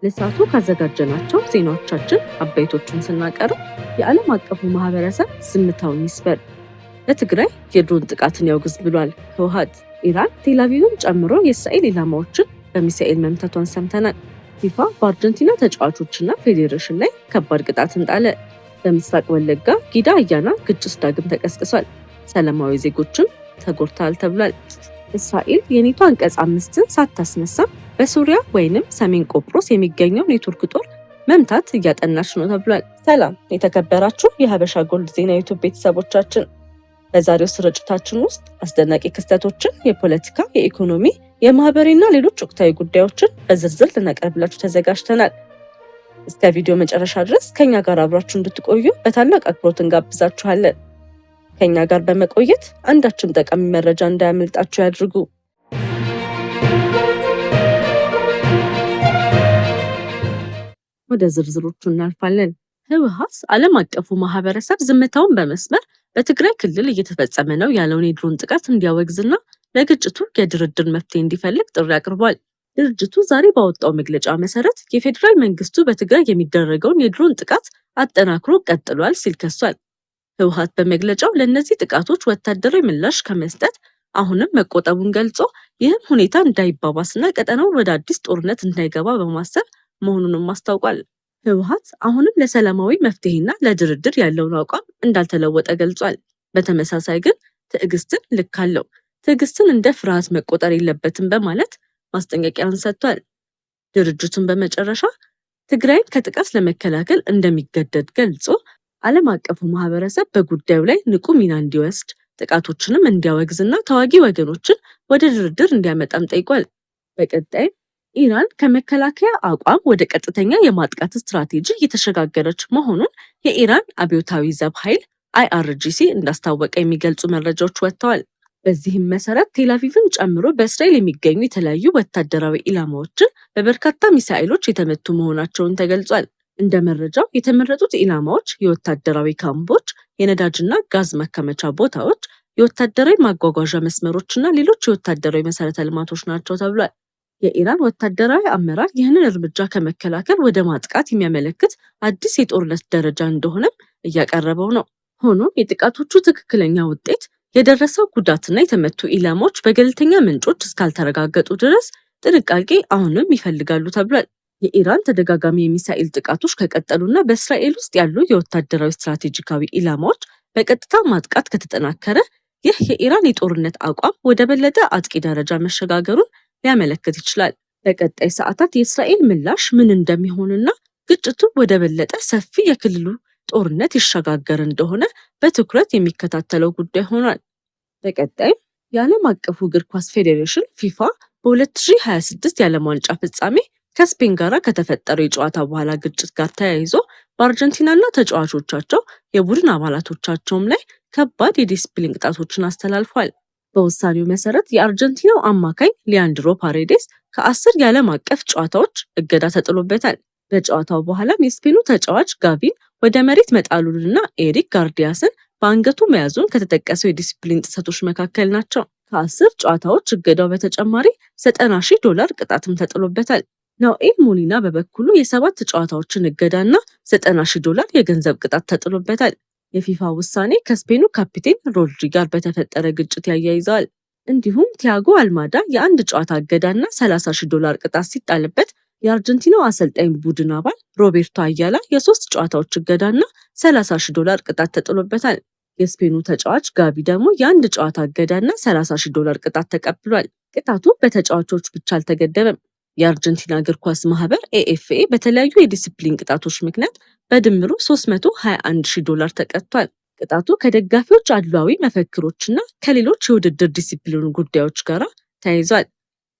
ለሰዓቱ ካዘጋጀናቸው ዜናዎቻችን አበይቶቹን ስናቀርብ የዓለም አቀፉ ማህበረሰብ ዝምታውን ይስበር፣ ለትግራይ የድሮን ጥቃትን ያውግዝ ብሏል ህወሓት። ኢራን ቴልአቪቭን ጨምሮ የእስራኤል ኢላማዎችን በሚሳኤል መምታቷን ሰምተናል። ፊፋ በአርጀንቲና ተጫዋቾችና ፌዴሬሽን ላይ ከባድ ቅጣትን ጣለ። በምስራቅ ወለጋ ጊዳ አያና ግጭት ዳግም ተቀስቅሷል። ሰላማዊ ዜጎችም ተጎድተዋል ተብሏል። እስራኤል የኔቶ አንቀጽ 5ን ሳታስነሳ በሱሪያ ወይንም ሰሜን ቆጵሮስ የሚገኘው ኔትወርክ ጦር መምታት እያጠናች ነው ተብሏል። ሰላም የተከበራችሁ የሀበሻ ጎልድ ዜና ዩቲዩብ ቤተሰቦቻችን፣ በዛሬው ስርጭታችን ውስጥ አስደናቂ ክስተቶችን፣ የፖለቲካ፣ የኢኮኖሚ፣ የማህበራዊና ሌሎች ወቅታዊ ጉዳዮችን በዝርዝር ልናቀርብላችሁ ተዘጋጅተናል። እስከ ቪዲዮ መጨረሻ ድረስ ከኛ ጋር አብራችሁ እንድትቆዩ በታላቅ አክብሮት እንጋብዛችኋለን። ከኛ ጋር በመቆየት አንዳችም ጠቃሚ መረጃ እንዳያመልጣችሁ ያድርጉ። ወደ ዝርዝሮቹ እናልፋለን። ህወሓት ዓለም አቀፉ ማህበረሰብ ዝምታውን በመስበር በትግራይ ክልል እየተፈጸመ ነው ያለውን የድሮን ጥቃት እንዲያወግዝና ለግጭቱ የድርድር መፍትሄ እንዲፈልግ ጥሪ አቅርቧል። ድርጅቱ ዛሬ ባወጣው መግለጫ መሰረት የፌዴራል መንግስቱ በትግራይ የሚደረገውን የድሮን ጥቃት አጠናክሮ ቀጥሏል ሲል ከሷል። ህወሓት በመግለጫው ለእነዚህ ጥቃቶች ወታደራዊ ምላሽ ከመስጠት አሁንም መቆጠቡን ገልጾ ይህም ሁኔታ እንዳይባባስና ቀጠናውን ወደ አዲስ ጦርነት እንዳይገባ በማሰብ መሆኑንም አስታውቋል። ህወሓት አሁንም ለሰላማዊ መፍትሄና ለድርድር ያለውን አቋም እንዳልተለወጠ ገልጿል። በተመሳሳይ ግን ትዕግስትን ልክ አለው፣ ትዕግስትን እንደ ፍርሃት መቆጠር የለበትም በማለት ማስጠንቀቂያን ሰጥቷል። ድርጅቱን በመጨረሻ ትግራይን ከጥቃት ለመከላከል እንደሚገደድ ገልጾ ዓለም አቀፉ ማህበረሰብ በጉዳዩ ላይ ንቁ ሚና እንዲወስድ፣ ጥቃቶችንም እንዲያወግዝና ተዋጊ ወገኖችን ወደ ድርድር እንዲያመጣም ጠይቋል። በቀጣይም ኢራን ከመከላከያ አቋም ወደ ቀጥተኛ የማጥቃት ስትራቴጂ እየተሸጋገረች መሆኑን የኢራን አብዮታዊ ዘብ ኃይል IRGC እንዳስታወቀ የሚገልጹ መረጃዎች ወጥተዋል። በዚህም መሰረት ቴልአቪቭን ጨምሮ በእስራኤል የሚገኙ የተለያዩ ወታደራዊ ኢላማዎችን በበርካታ ሚሳኤሎች የተመቱ መሆናቸውን ተገልጿል። እንደ መረጃው የተመረጡት ኢላማዎች የወታደራዊ ካምፖች፣ የነዳጅና ጋዝ ማከማቻ ቦታዎች፣ የወታደራዊ ማጓጓዣ መስመሮችና ሌሎች የወታደራዊ መሰረተ ልማቶች ናቸው ተብሏል። የኢራን ወታደራዊ አመራር ይህንን እርምጃ ከመከላከል ወደ ማጥቃት የሚያመለክት አዲስ የጦርነት ደረጃ እንደሆነም እያቀረበው ነው። ሆኖም የጥቃቶቹ ትክክለኛ ውጤት፣ የደረሰው ጉዳትና የተመቱ ኢላማዎች በገለልተኛ ምንጮች እስካልተረጋገጡ ድረስ ጥንቃቄ አሁንም ይፈልጋሉ ተብሏል። የኢራን ተደጋጋሚ የሚሳኤል ጥቃቶች ከቀጠሉና በእስራኤል ውስጥ ያሉ የወታደራዊ ስትራቴጂካዊ ኢላማዎች በቀጥታ ማጥቃት ከተጠናከረ ይህ የኢራን የጦርነት አቋም ወደ በለጠ አጥቂ ደረጃ መሸጋገሩን ሊያመለክት ይችላል። በቀጣይ ሰዓታት የእስራኤል ምላሽ ምን እንደሚሆንና ግጭቱ ወደ በለጠ ሰፊ የክልሉ ጦርነት ይሸጋገር እንደሆነ በትኩረት የሚከታተለው ጉዳይ ሆኗል። በቀጣይም የዓለም አቀፉ እግር ኳስ ፌዴሬሽን ፊፋ በ2026 የዓለም ዋንጫ ፍጻሜ ከስፔን ጋር ከተፈጠረው የጨዋታ በኋላ ግጭት ጋር ተያይዞ በአርጀንቲናና ተጫዋቾቻቸው የቡድን አባላቶቻቸውም ላይ ከባድ የዲስፕሊን ቅጣቶችን አስተላልፏል። በውሳኔው መሰረት የአርጀንቲናው አማካኝ ሊያንድሮ ፓሬዴስ ከ10 የዓለም አቀፍ ጨዋታዎች እገዳ ተጥሎበታል። በጨዋታው በኋላም የስፔኑ ተጫዋች ጋቪን ወደ መሬት መጣሉንና ኤሪክ ጋርዲያስን በአንገቱ መያዙን ከተጠቀሰው የዲስፕሊን ጥሰቶች መካከል ናቸው። ከ10 ጨዋታዎች እገዳው በተጨማሪ $90,000 ቅጣትም ተጥሎበታል። ናኦኤል ሞሊና በበኩሉ የ7 ጨዋታዎችን እገዳና $90,000 የገንዘብ ቅጣት ተጥሎበታል። የፊፋ ውሳኔ ከስፔኑ ካፒቴን ሮድሪ ጋር በተፈጠረ ግጭት ያያይዘዋል። እንዲሁም ቲያጎ አልማዳ የአንድ ጨዋታ እገዳና $30,000 ቅጣት ሲጣልበት፣ የአርጀንቲናው አሰልጣኝ ቡድን አባል ሮቤርቶ አያላ የ3 ጨዋታዎች እገዳና $30,000 ቅጣት ተጥሎበታል። የስፔኑ ተጫዋች ጋቢ ደግሞ የአንድ ጨዋታ እገዳና $30,000 ቅጣት ተቀብሏል። ቅጣቱ በተጫዋቾች ብቻ አልተገደበም። የአርጀንቲና እግር ኳስ ማህበር AFA በተለያዩ የዲስፕሊን ቅጣቶች ምክንያት በድምሩ $321,000 ተቀጥቷል። ቅጣቱ ከደጋፊዎች አድሏዊ መፈክሮችና ከሌሎች የውድድር ዲሲፕሊን ጉዳዮች ጋር ተያይዟል።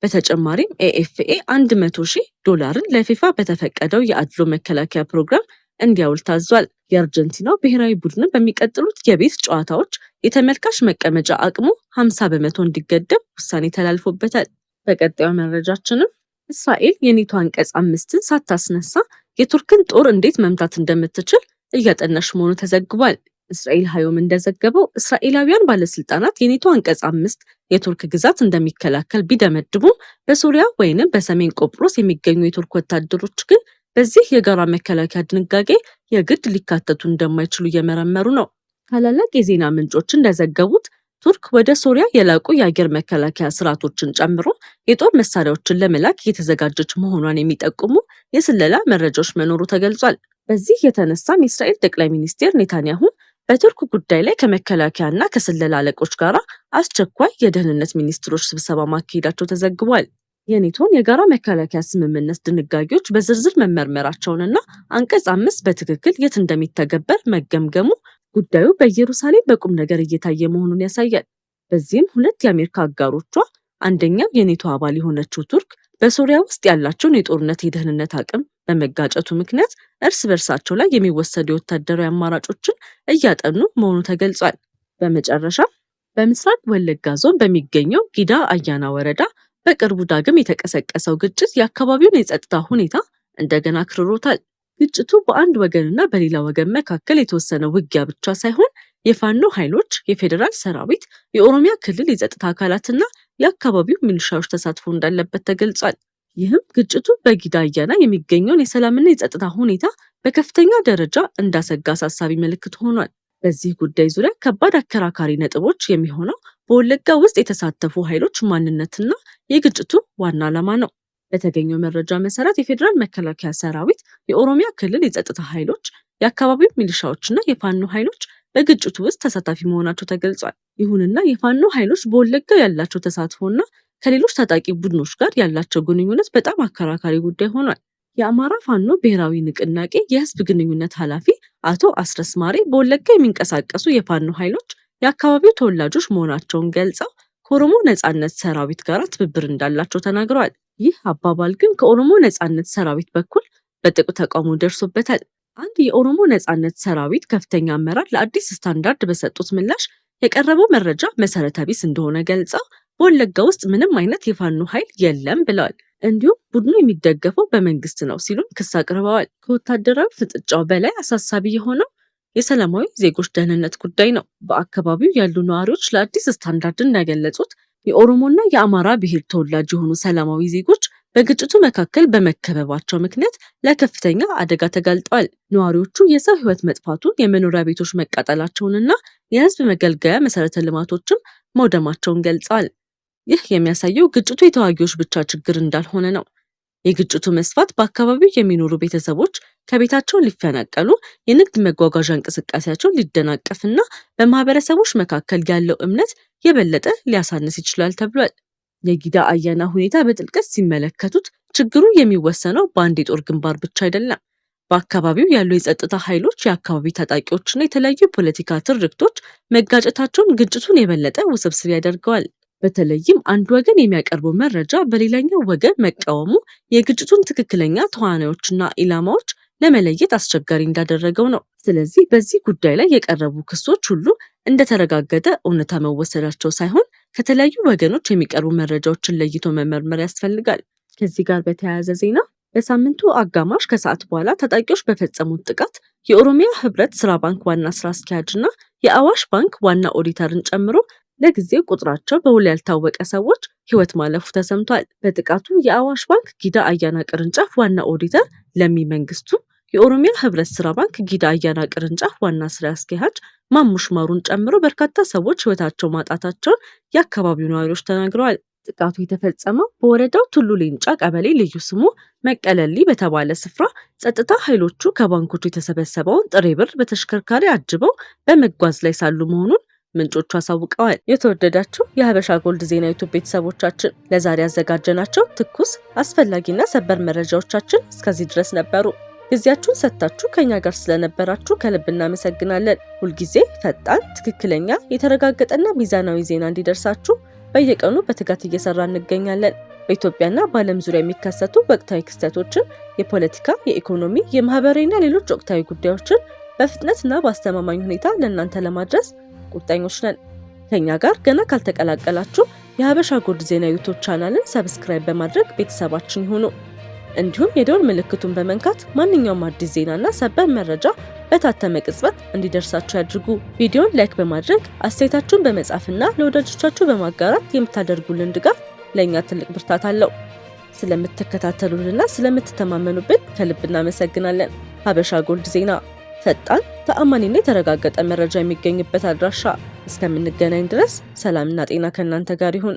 በተጨማሪም AFA $100,000 ለፊፋ በተፈቀደው የአድሎ መከላከያ ፕሮግራም እንዲያውል ታዟል። የአርጀንቲናው ብሔራዊ ቡድን በሚቀጥሉት የቤት ጨዋታዎች የተመልካች መቀመጫ አቅሙ 50% እንዲገደብ ውሳኔ ተላልፎበታል። በቀጣዩ መረጃችንም እስራኤል የኔቶ አንቀጽ 5ን ሳታስነሳ የቱርክን ጦር እንዴት መምታት እንደምትችል እያጠናች መሆኑ ተዘግቧል። እስራኤል ሃዮም እንደዘገበው እስራኤላውያን ባለስልጣናት የኔቶ አንቀጽ 5 የቱርክ ግዛት እንደሚከላከል ቢደመድሙም በሶሪያ ወይንም በሰሜን ቆጵሮስ የሚገኙ የቱርክ ወታደሮች ግን በዚህ የጋራ መከላከያ ድንጋጌ የግድ ሊካተቱ እንደማይችሉ እየመረመሩ ነው። ታላላቅ የዜና ምንጮች እንደዘገቡት ቱርክ ወደ ሶሪያ የላቁ የአየር መከላከያ ስርዓቶችን ጨምሮ የጦር መሳሪያዎችን ለመላክ እየተዘጋጀች መሆኗን የሚጠቁሙ የስለላ መረጃዎች መኖሩ ተገልጿል። በዚህ የተነሳም የእስራኤል ጠቅላይ ሚኒስትር ኔታንያሁ በቱርክ ጉዳይ ላይ ከመከላከያና ከስለላ አለቆች ጋር አስቸኳይ የደህንነት ሚኒስትሮች ስብሰባ ማካሄዳቸው ተዘግቧል። የኔቶን የጋራ መከላከያ ስምምነት ድንጋጌዎች በዝርዝር መመርመራቸውንና አንቀጽ 5 በትክክል የት እንደሚተገበር መገምገሙ ጉዳዩ በኢየሩሳሌም በቁም ነገር እየታየ መሆኑን ያሳያል። በዚህም ሁለት የአሜሪካ አጋሮቿ አንደኛው የኔቶ አባል የሆነችው ቱርክ በሶሪያ ውስጥ ያላቸውን የጦርነት የደህንነት አቅም በመጋጨቱ ምክንያት እርስ በርሳቸው ላይ የሚወሰዱ የወታደራዊ አማራጮችን እያጠኑ መሆኑ ተገልጿል። በመጨረሻ በምስራቅ ወለጋ ዞን በሚገኘው ጊዳ አያና ወረዳ በቅርቡ ዳግም የተቀሰቀሰው ግጭት የአካባቢውን የጸጥታ ሁኔታ እንደገና አክርሮታል። ግጭቱ በአንድ ወገንና በሌላ ወገን መካከል የተወሰነ ውጊያ ብቻ ሳይሆን የፋኖ ኃይሎች፣ የፌዴራል ሰራዊት፣ የኦሮሚያ ክልል የጸጥታ አካላትና የአካባቢው ሚሊሻዎች ተሳትፎ እንዳለበት ተገልጿል። ይህም ግጭቱ በጊዳ አያና የሚገኘውን የሰላምና የጸጥታ ሁኔታ በከፍተኛ ደረጃ እንዳሰጋ አሳሳቢ ምልክት ሆኗል። በዚህ ጉዳይ ዙሪያ ከባድ አከራካሪ ነጥቦች የሚሆነው በወለጋ ውስጥ የተሳተፉ ኃይሎች ማንነትና የግጭቱ ዋና ዓላማ ነው። በተገኘው መረጃ መሰረት የፌዴራል መከላከያ ሰራዊት፣ የኦሮሚያ ክልል የጸጥታ ኃይሎች፣ የአካባቢው ሚሊሻዎችና የፋኖ ኃይሎች በግጭቱ ውስጥ ተሳታፊ መሆናቸው ተገልጿል። ይሁንና የፋኖ ኃይሎች በወለጋ ያላቸው ተሳትፎና ከሌሎች ታጣቂ ቡድኖች ጋር ያላቸው ግንኙነት በጣም አከራካሪ ጉዳይ ሆኗል። የአማራ ፋኖ ብሔራዊ ንቅናቄ የህዝብ ግንኙነት ኃላፊ አቶ አስረስ ማሬ በወለጋ የሚንቀሳቀሱ የፋኖ ኃይሎች የአካባቢው ተወላጆች መሆናቸውን ገልጸው ከኦሮሞ ነጻነት ሰራዊት ጋር ትብብር እንዳላቸው ተናግረዋል። ይህ አባባል ግን ከኦሮሞ ነጻነት ሰራዊት በኩል በጥብቅ ተቃውሞ ደርሶበታል። አንድ የኦሮሞ ነጻነት ሰራዊት ከፍተኛ አመራር ለአዲስ ስታንዳርድ በሰጡት ምላሽ የቀረበው መረጃ መሰረተ ቢስ እንደሆነ ገልጸው በወለጋ ውስጥ ምንም አይነት የፋኖ ኃይል የለም ብለዋል። እንዲሁም ቡድኑ የሚደገፈው በመንግስት ነው ሲሉም ክስ አቅርበዋል። ከወታደራዊ ፍጥጫው በላይ አሳሳቢ የሆነው የሰላማዊ ዜጎች ደህንነት ጉዳይ ነው። በአካባቢው ያሉ ነዋሪዎች ለአዲስ ስታንዳርድ እንደገለጹት የኦሮሞና የአማራ ብሔር ተወላጅ የሆኑ ሰላማዊ ዜጎች በግጭቱ መካከል በመከበባቸው ምክንያት ለከፍተኛ አደጋ ተጋልጠዋል። ነዋሪዎቹ የሰው ሕይወት መጥፋቱን፣ የመኖሪያ ቤቶች መቃጠላቸውንና የህዝብ መገልገያ መሰረተ ልማቶችም መውደማቸውን ገልጸዋል። ይህ የሚያሳየው ግጭቱ የተዋጊዎች ብቻ ችግር እንዳልሆነ ነው። የግጭቱ መስፋት በአካባቢው የሚኖሩ ቤተሰቦች ከቤታቸው ሊፈናቀሉ፣ የንግድ መጓጓዣ እንቅስቃሴያቸው ሊደናቀፍና በማህበረሰቦች መካከል ያለው እምነት የበለጠ ሊያሳንስ ይችላል ተብሏል። የጊዳ አያና ሁኔታ በጥልቀት ሲመለከቱት ችግሩ የሚወሰነው በአንድ የጦር ግንባር ብቻ አይደለም። በአካባቢው ያሉ የጸጥታ ኃይሎች፣ የአካባቢ ታጣቂዎችና የተለያዩ ፖለቲካ ትርክቶች መጋጨታቸውን ግጭቱን የበለጠ ውስብስብ ያደርገዋል። በተለይም አንድ ወገን የሚያቀርበው መረጃ በሌላኛው ወገን መቃወሙ የግጭቱን ትክክለኛ ተዋናዮችና ኢላማዎች ለመለየት አስቸጋሪ እንዳደረገው ነው። ስለዚህ በዚህ ጉዳይ ላይ የቀረቡ ክሶች ሁሉ እንደተረጋገጠ እውነታ መወሰዳቸው ሳይሆን ከተለያዩ ወገኖች የሚቀርቡ መረጃዎችን ለይቶ መመርመር ያስፈልጋል። ከዚህ ጋር በተያያዘ ዜና በሳምንቱ አጋማሽ ከሰዓት በኋላ ታጣቂዎች በፈጸሙት ጥቃት የኦሮሚያ ህብረት ስራ ባንክ ዋና ስራ አስኪያጅና የአዋሽ ባንክ ዋና ኦዲተርን ጨምሮ ለጊዜው ቁጥራቸው በውል ያልታወቀ ሰዎች ህይወት ማለፉ ተሰምቷል። በጥቃቱ የአዋሽ ባንክ ጊዳ አያና ቅርንጫፍ ዋና ኦዲተር ለሚ መንግስቱ፣ የኦሮሚያ ህብረት ስራ ባንክ ጊዳ አያና ቅርንጫፍ ዋና ስራ አስኪያጅ ማሙሽ ማሩን ጨምሮ በርካታ ሰዎች ህይወታቸው ማጣታቸውን የአካባቢው ነዋሪዎች ተናግረዋል። ጥቃቱ የተፈጸመው በወረዳው ቱሉ ሌንጫ ቀበሌ ልዩ ስሙ መቀለሊ በተባለ ስፍራ ጸጥታ ኃይሎቹ ከባንኮቹ የተሰበሰበውን ጥሬ ብር በተሽከርካሪ አጅበው በመጓዝ ላይ ሳሉ መሆኑን ምንጮቹ አሳውቀዋል። የተወደዳችሁ የሀበሻ ጎልድ ዜና ዩቲዩብ ቤተሰቦቻችን ለዛሬ ያዘጋጀናቸው ትኩስ አስፈላጊና ሰበር መረጃዎቻችን እስከዚህ ድረስ ነበሩ። ጊዜያችሁን ሰጥታችሁ ከኛ ጋር ስለነበራችሁ ከልብ እናመሰግናለን። ሁልጊዜ ፈጣን፣ ትክክለኛ፣ የተረጋገጠና ሚዛናዊ ዜና እንዲደርሳችሁ በየቀኑ በትጋት እየሰራ እንገኛለን። በኢትዮጵያና በዓለም ዙሪያ የሚከሰቱ ወቅታዊ ክስተቶችን፣ የፖለቲካ፣ የኢኮኖሚ፣ የማህበራዊና ሌሎች ወቅታዊ ጉዳዮችን በፍጥነትና በአስተማማኝ ሁኔታ ለእናንተ ለማድረስ ቁርጠኞች ነን። ከኛ ጋር ገና ካልተቀላቀላችሁ የሀበሻ ጎልድ ዜና ዩቲዩብ ቻናልን ሰብስክራይብ በማድረግ ቤተሰባችን ይሁኑ። እንዲሁም የደወል ምልክቱን በመንካት ማንኛውም አዲስ ዜናና ሰበር መረጃ በታተመ ቅጽበት እንዲደርሳችሁ ያድርጉ። ቪዲዮን ላይክ በማድረግ አስተያየታችሁን በመጻፍና ለወዳጆቻችሁ በማጋራት የምታደርጉልን ድጋፍ ለእኛ ትልቅ ብርታት አለው። ስለምትከታተሉንና ስለምትተማመኑብን ከልብ እናመሰግናለን። ሀበሻ ጎልድ ዜና፣ ፈጣን ተአማኒና የተረጋገጠ መረጃ የሚገኝበት አድራሻ። እስከምንገናኝ ድረስ ሰላምና ጤና ከእናንተ ጋር ይሁን።